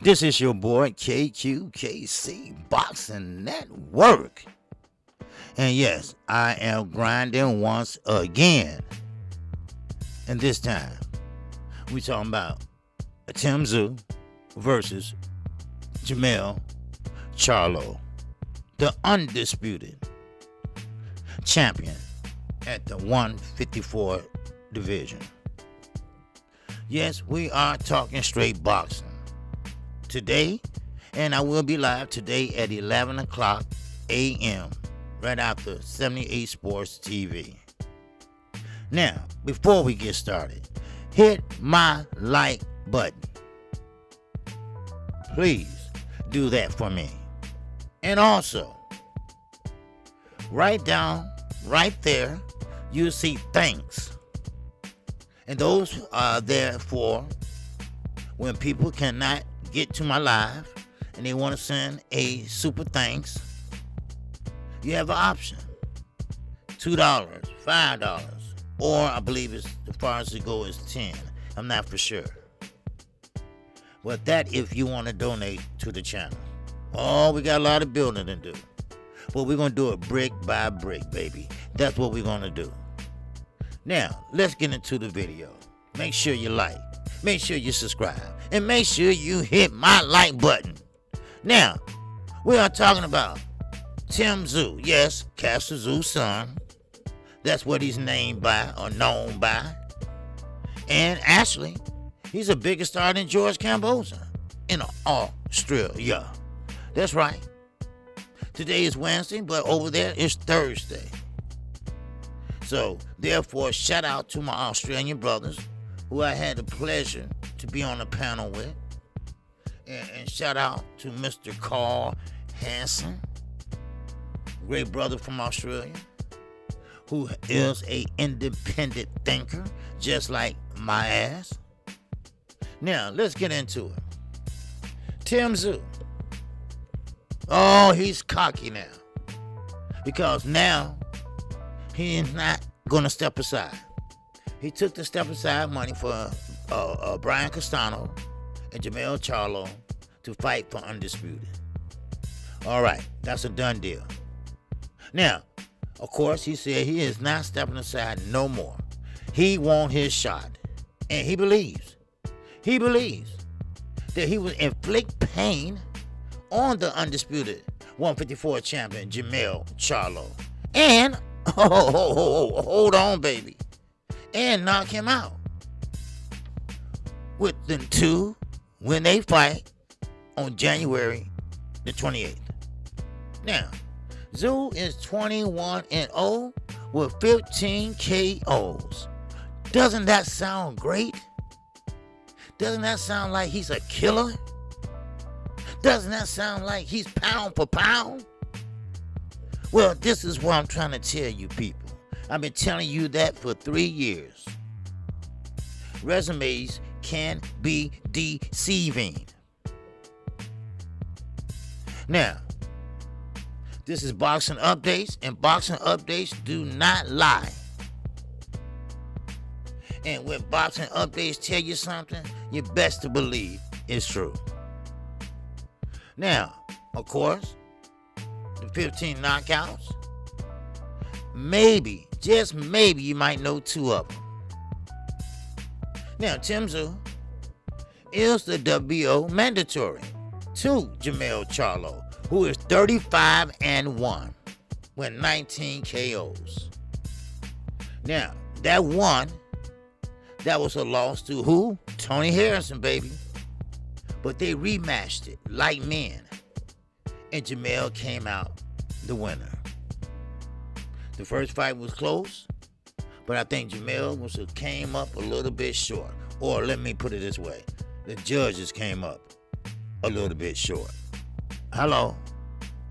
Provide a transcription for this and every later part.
This is your boy KQKC Boxing Network. And yes, I am grinding once again. And this time, we talking about Tszyu versus Jermell Charlo, the undisputed champion at the 154 division. Yes, we are talking straight boxing today, and I will be live today at 11 o'clock a.m. right after 78 Sports TV. Now, before we get started, hit my like button. Please do that for me. And also, right down, right there, you'll see thanks. And those are there for when people cannot get to my live and they want to send a super thanks. You have an option. $2, $5, or I believe it's as far as it goes is 10. I'm not for sure. But that if you want to donate to the channel. Oh, we got a lot of building to do. But we're going to do it brick by brick, baby. That's what we're going to do. Now, let's get into the video. Make sure you like. Make sure you subscribe. And make sure you hit my like button. Now, we are talking about Tszyu. Yes, Tszyu's son. That's what he's named by or known by. And actually, he's a bigger star than George Camboza in Australia. That's right. Today is Wednesday, but over there it's Thursday. So, therefore, shout out to my Australian brothers who I had the pleasure to be on the panel with. And shout out to Mr. Carl Hanson, great brother from Australia, who is an independent thinker, just like my ass. Now, let's get into it. Tszyu. Oh, he's cocky now. Because now, he is not going to step aside. He took the step aside money for Brian Castano and Jermell Charlo to fight for Undisputed. All right, that's a done deal. Now, of course, he said he is not stepping aside no more. He wants his shot. And he believes that he will inflict pain on the undisputed 154 champion, Jermell Charlo. And, hold on, baby. And knock him out. With them two when they fight on January the 28th. Now, Tszyu is 21-0 with 15 KOs. Doesn't that sound great? Doesn't that sound like he's a killer? Doesn't that sound like he's pound for pound? Well, this is what I'm trying to tell you people. I've been telling you that for 3 years. Resumes can be deceiving. Now, this is boxing updates, and boxing updates do not lie. And when boxing updates tell you something, you best to believe it's true. Now, of course, the 15 knockouts, maybe, just maybe, you might know 2 of them. Now, Tszyu is the WBO mandatory to Jermell Charlo, who is 35-1 with 19 KOs. Now, that was a loss to who? Tony Harrison, baby. But they rematched it like men. And Jermell came out the winner. The first fight was close, but I think Jermell came up a little bit short. Or let me put it this way. The judges came up a little bit short. Hello?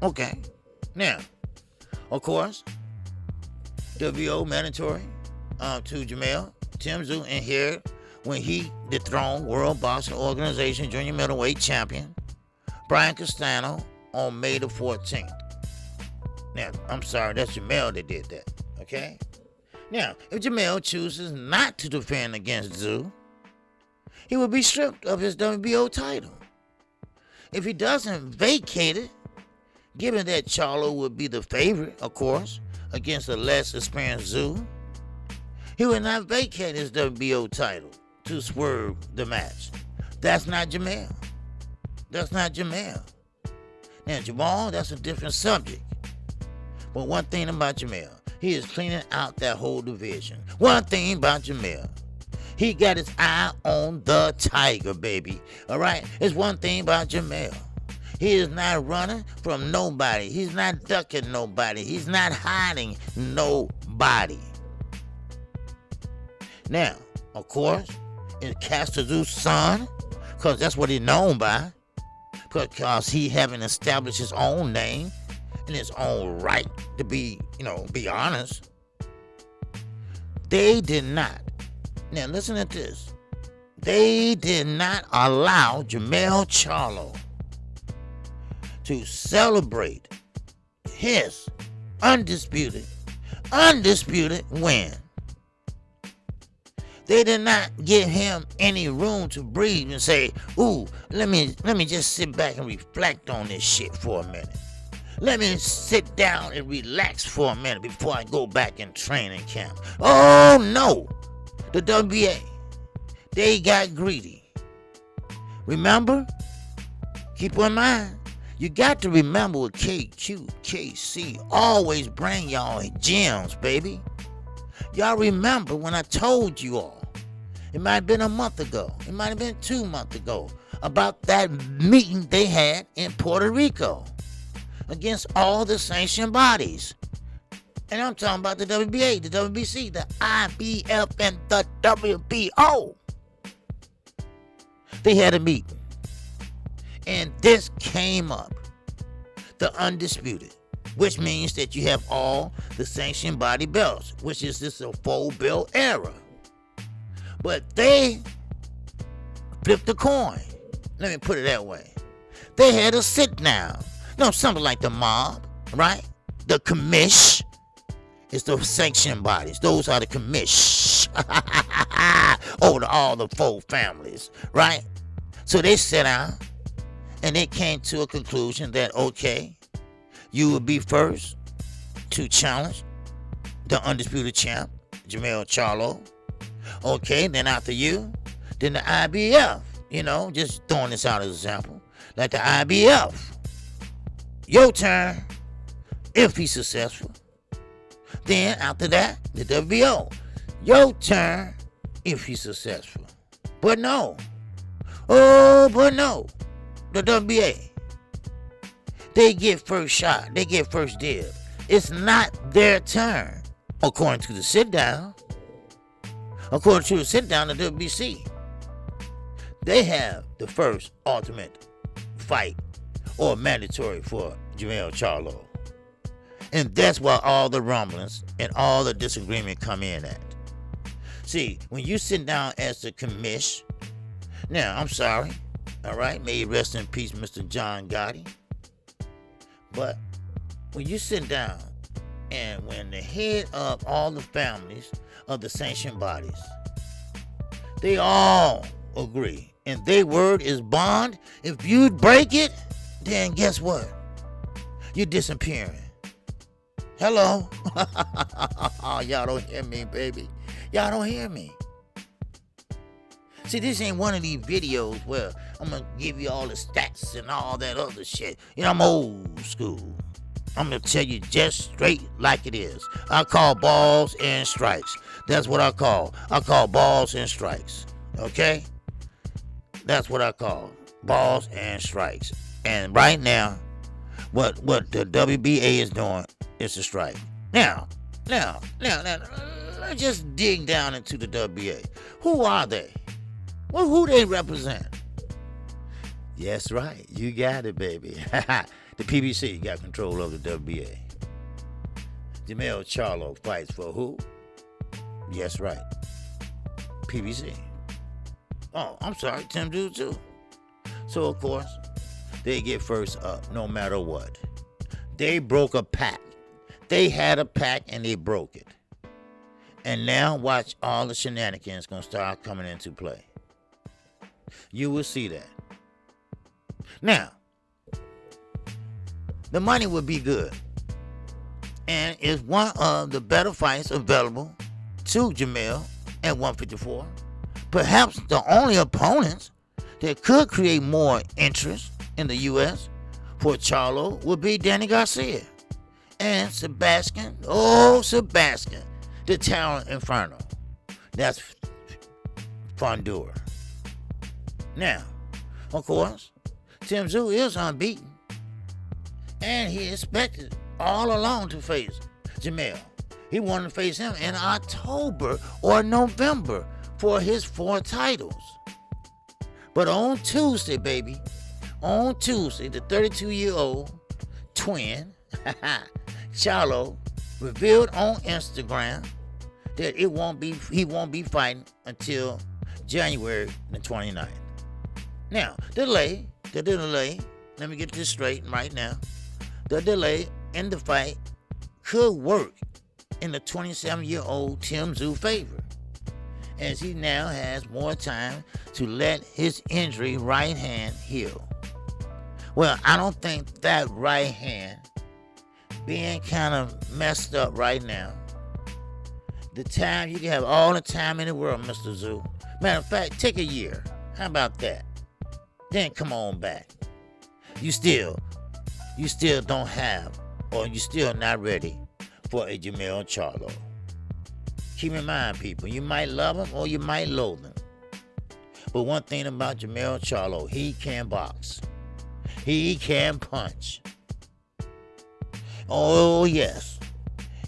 Okay. Now, of course, WBO mandatory to Jermell, Tszyu, and here when he dethroned World Boxing Organization Junior Middleweight Champion Brian Castano on May the 14th. Now, I'm sorry, that's Jermell that did that, okay? Now, if Jermell chooses not to defend against Tszyu, he will be stripped of his WBO title. If he doesn't vacate it, given that Charlo would be the favorite, of course, against a less experienced Tszyu, he would not vacate his WBO title to swerve the match. That's not Jermell. That's not Jermell. Now, Jamal, that's a different subject. But one thing about Jermell, he is cleaning out that whole division. One thing about Jermell, he got his eye on the tiger, baby. All right? It's one thing about Jermell. He is not running from nobody. He's not ducking nobody. He's not hiding nobody. Now, of course, in Tszyu's son, because that's what he's known by, because he having established his own name in his own right to be honest. They did not. Now listen to this. They did not allow Jermell Charlo to celebrate his undisputed win. They did not give him any room to breathe and say, ooh, let me just sit back and reflect on this shit for a minute. Let me sit down and relax for a minute before I go back in training camp. Oh no, the WBA, they got greedy. Remember? Keep in mind, you got to remember what KQKC always bring y'all gems, baby. Y'all remember when I told you all, it might have been a month ago, it might have been 2 months ago, about that meeting they had in Puerto Rico against all the sanctioned bodies. And I'm talking about the WBA, the WBC, the IBF, and the WBO. They had a meeting. And this came up, the undisputed, which means that you have all the sanctioned body belts, which is this a full belt era. But they flipped the coin. Let me put it that way. They had a sit down. Something like the mob, right? The commish is the sanctioned bodies. Those are the commish. Over all the four families, right? So they sat down and they came to a conclusion that, okay, you would be first to challenge the undisputed champ, Jermell Charlo. Okay, then after you, then the IBF, just throwing this out as an example. Like the IBF, your turn, if he's successful. Then after that, the WBO, your turn, if he's successful. But no, the WBA, they get first shot, they get first dib. It's not their turn, according to the sit down. According to the sit down, the WBC, they have the first ultimate fight or mandatory for Jermell Charlo. And that's why all the rumblings and all the disagreement come in at. See, when you sit down as the commish, now I'm sorry, all right, may he rest in peace, Mr. John Gotti. But when you sit down and when the head of all the families of the sanctioned bodies, they all agree, and their word is bond. If you break it, then guess what? You're disappearing. Hello? Y'all don't hear me, baby. Y'all don't hear me. See, this ain't one of these videos where I'm going to give you all the stats and all that other shit. I'm old school. I'm going to tell you just straight like it is. I call balls and strikes. That's what I call. I call balls and strikes. Okay? That's what I call. Balls and strikes. And right now, what the WBA is doing is a strike. Now, let's just dig down into the WBA. Who are they? Well, who they represent? Yes, right. You got it, baby. The PBC got control of the WBA. Jermell Charlo fights for who? Yes, right. PBC. Oh, I'm sorry, Tszyu too. So, of course, they get first up no matter what. They broke a pact. They had a pact and they broke it. And now watch all the shenanigans gonna start coming into play. You will see that. Now, The money would be good. And it's one of the better fights available to Jermell at 154. Perhaps the only opponents that could create more interest in the U.S. for Charlo would be Danny Garcia and Sebastian, the Talent Inferno. That's Fondura. Now, of course, Tszyu is unbeaten, and he expected all along to face Jermell. He wanted to face him in October or November for his 4 titles. But on Tuesday, baby, on Tuesday, the 32-year-old twin, Charlo, revealed on Instagram that he won't be fighting until January the 29th. Now, the delay, let me get this straight right now. The delay in the fight could work in the 27-year-old Tszyu favor, as he now has more time to let his injury right hand heal. Well, I don't think that right hand being kind of messed up right now, the time, you can have all the time in the world, Mr. Tszyu. Matter of fact, take a year. How about that? Then come on back. You still don't have, or you still not ready for a Jermell Charlo. Keep in mind, people, you might love him or you might loathe him. But one thing about Jermell Charlo, he can box. He can punch. Oh, yes.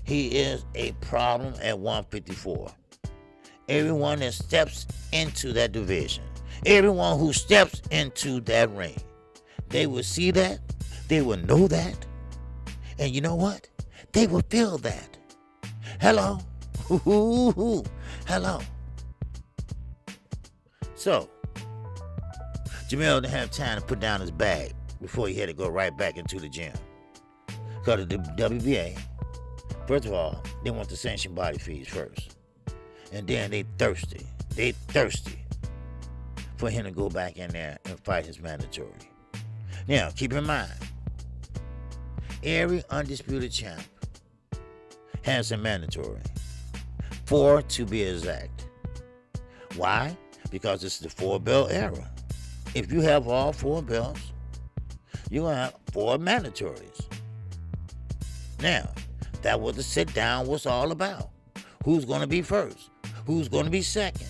He is a problem at 154. Everyone that steps into that division, everyone who steps into that ring, they will see that, they will know that, and you know what? They will feel that. Hello. Hello. So, Jermell didn't have time to put down his bag before he had to go right back into the gym. Because the WBA, first of all, they want to sanction body fees first. And then they thirsty for him to go back in there and fight his mandatory. Now, keep in mind, every undisputed champ has a mandatory. 4 to be exact. Why? Because it's the 4-belt era. If you have all 4 belts, you're going to have 4 mandatories. Now, that's what the sit down was all about. Who's going to be first? Who's going to be second?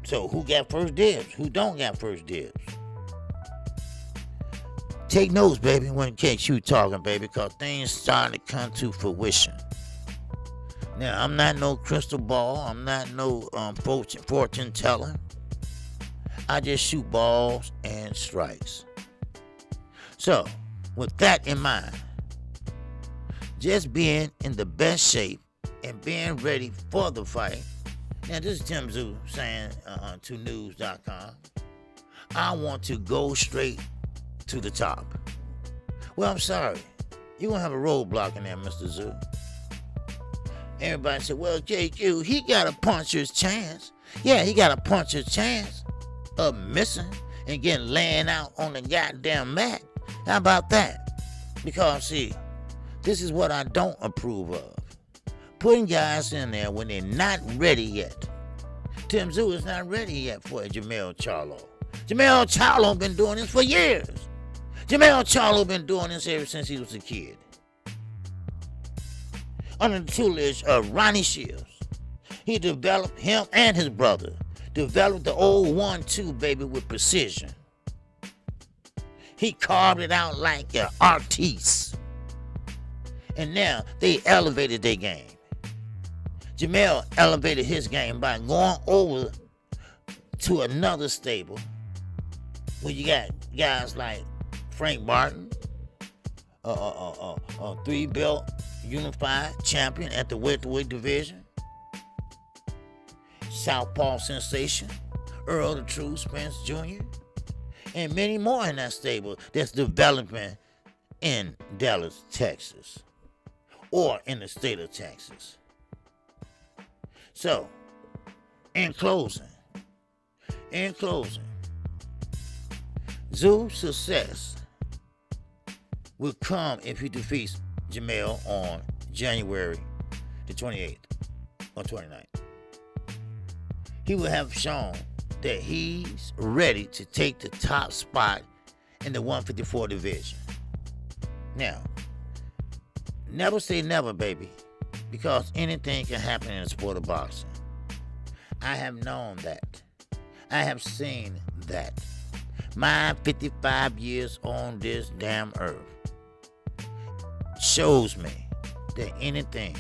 So who got first dibs? Who don't got first dibs? Take notes, baby, when KQ talking, baby, because things starting to come to fruition. Now, I'm not no crystal ball. I'm not no fortune teller. I just shoot balls and strikes. So, with that in mind, just being in the best shape and being ready for the fight. Now, this is Tim Tszyu saying to news.com, I want to go straight to the top. Well, I'm sorry. You're going to have a roadblock in there, Mr. Tszyu. Everybody said, well, JQ, he got a puncher's chance. Yeah, he got a puncher's chance of missing and getting laying out on the goddamn mat. How about that? Because, see, this is what I don't approve of. Putting guys in there when they're not ready yet. Tim Tszyu is not ready yet for a Jermell Charlo. Jermell Charlo been doing this for years. Jermell Charlo been doing this ever since he was a kid. Under the tutelage of Ronnie Shields, he developed, him and his brother, developed the old 1-2, baby, with precision. He carved it out like an artiste. And now they elevated their game. Jermell elevated his game by going over to another stable where you got guys like Frank Martin, 3-belt unified champion at the welterweight division, Southpaw sensation, Earl the True Spence Jr., and many more in that stable that's developing in Dallas, Texas, or in the state of Texas. So, in closing, Tszyu success will come if he defeats Jermell on January the 28th or 29th. He will have shown that he's ready to take the top spot in the 154 division. Now, never say never, baby, because anything can happen in the sport of boxing. I have known that. I have seen that. My 55 years on this damn earth shows me that anything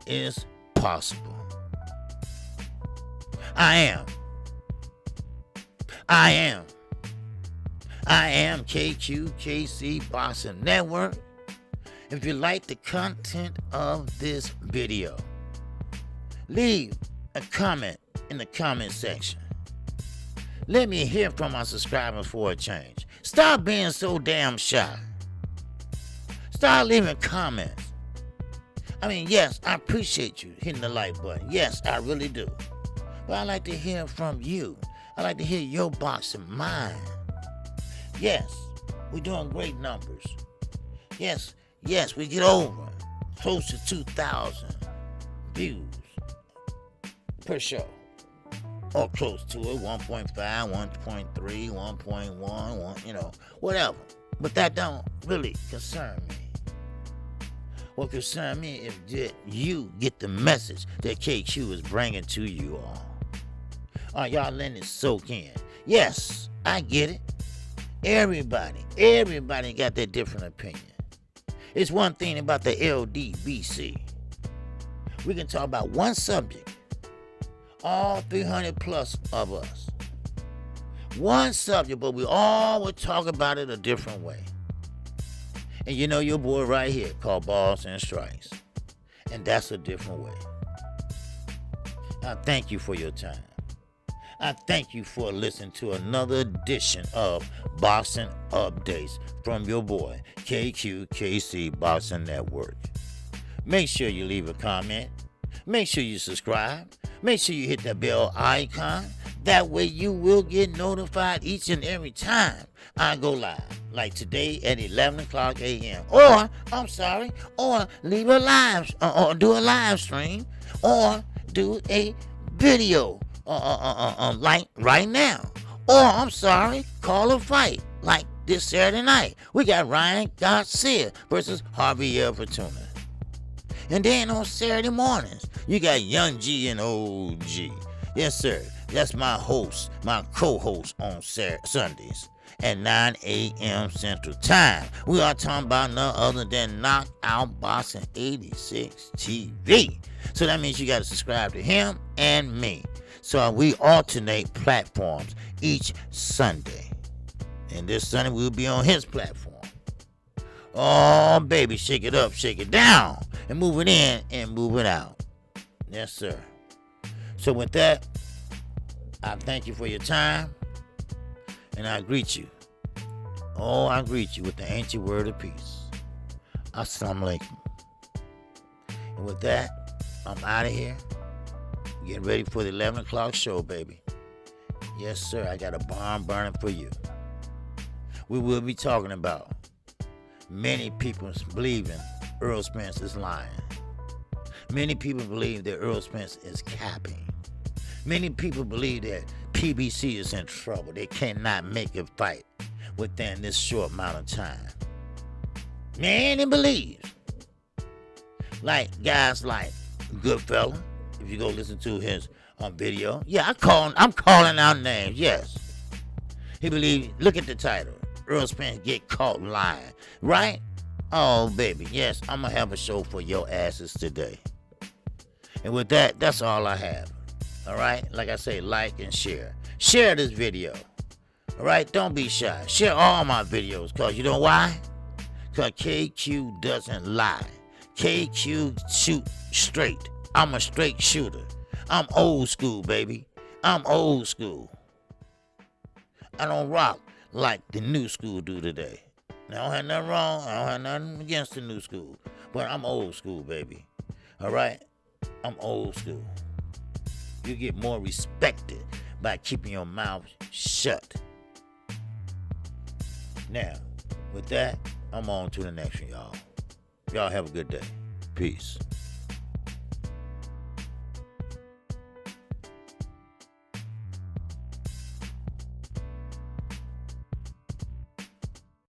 is possible. I am KQKC Boxing Network. If you like the content of this video, leave a comment in the comment section. Let me hear from my subscribers for a change. Stop being so damn shy. Start leaving comments. I mean, yes, I appreciate you hitting the like button. Yes, I really do. But I like to hear from you. I like to hear your boxing mind. Yes, we're doing great numbers. Yes, we get over close to 2,000 views per show. Or close to it, 1.5, 1.3, 1.1, you know, whatever. But that don't really concern me. What concerns me is that you get the message that KQ is bringing to you all. Are y'all letting it soak in? Yes, I get it. Everybody got their different opinion. It's one thing about the LDBC. We can talk about one subject, all 300 plus of us. One subject, but we all would talk about it a different way. And you know your boy right here called Balls and Strikes. And that's a different way. I thank you for your time. I thank you for listening to another edition of Boxing Updates from your boy, KQKC Boxing Network. Make sure you leave a comment. Make sure you subscribe. Make sure you hit that bell icon. That way you will get notified each and every time I go live. Like today at 11 o'clock a.m. Or leave a live, or do a live stream, or do a video, like right now. Or call a fight like this Saturday night. We got Ryan Garcia versus Javier Fortuna. And then on Saturday mornings, you got Young G and OG. Yes, sir. That's my host, my co-host on Sundays at 9 a.m. Central Time. We are talking about none other than Knockout Boxing 86 TV. So that means you got to subscribe to him and me. So we alternate platforms each Sunday. And this Sunday we'll be on his platform. Oh, baby, shake it up, shake it down, and move it in and move it out. Yes, sir. So with that, I thank you for your time, and I greet you. Oh, I greet you with the ancient word of peace. Assalamu alaikum. And with that, I'm out of here. Getting ready for the 11 o'clock show, baby. Yes, sir, I got a bomb burning for you. We will be talking about many people believing Earl Spence is lying. Many people believe that Earl Spence is capping. Many people believe that PBC is in trouble. They cannot make a fight within this short amount of time. Many believe. Like guys like Goodfella, if you go listen to his video. Yeah, I'm calling out names, yes. He believes, look at the title. Earl Spence get caught lying, right? Oh, baby, yes, I'm going to have a show for your asses today. And with that, that's all I have. All right? Like I say, like and share. Share this video. All right? Don't be shy. Share all my videos, because you know why? Because KQ doesn't lie. KQ shoot straight. I'm a straight shooter. I'm old school, baby. I'm old school. I don't rock like the new school do today. Now, I don't have nothing wrong. I don't have nothing against the new school. But I'm old school, baby. All right? I'm old school. You get more respected by keeping your mouth shut. Now, With that, I'm on to the next one, y'all. Y'all have a good day. Peace.